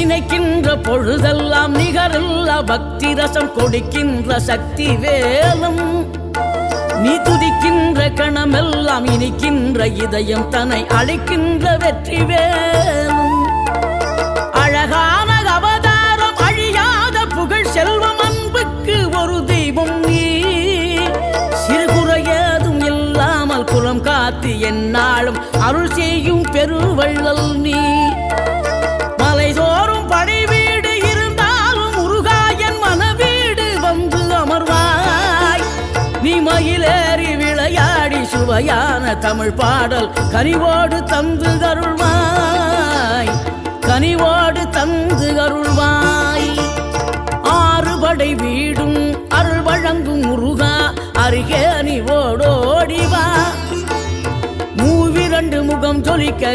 நினைக்கின்ற பொழுதெல்லாம் நிகரில்லா பக்தி ரசம் கொடுக்கின்ற சக்தி வேலும் நீ துதிக்கின்ற கணமெல்லாம் இனிக்கின்ற இதயம் தன்னை அழைக்கின்ற வெற்றி வேலும் அழகான அவதாரம் அழியாத புகழ் செல்வம் அன்புக்கு ஒரு தெய்வம் நீ சிறுகுறையதும் இல்லாமல் குலம் காத்து எந்நாளும் அருள் செய்யும் பெருவள்ளல் நீ மலைதோறும் படை வீடு இருந்தாலும் முருகாயன் மனவீடு வந்து அமர்வாய் நீ மயிலேறி விளையாடி சுவையான தமிழ் பாடல் கனிவோடு தந்து அருள்வாய் கனிவோடு தந்து அருள்வாய் ஆறுபடை வீடும் அருள் வழங்கும் முருகா அருகே நீ ஓடோடிவா மூவிரண்டு முகம் ஜொலிக்க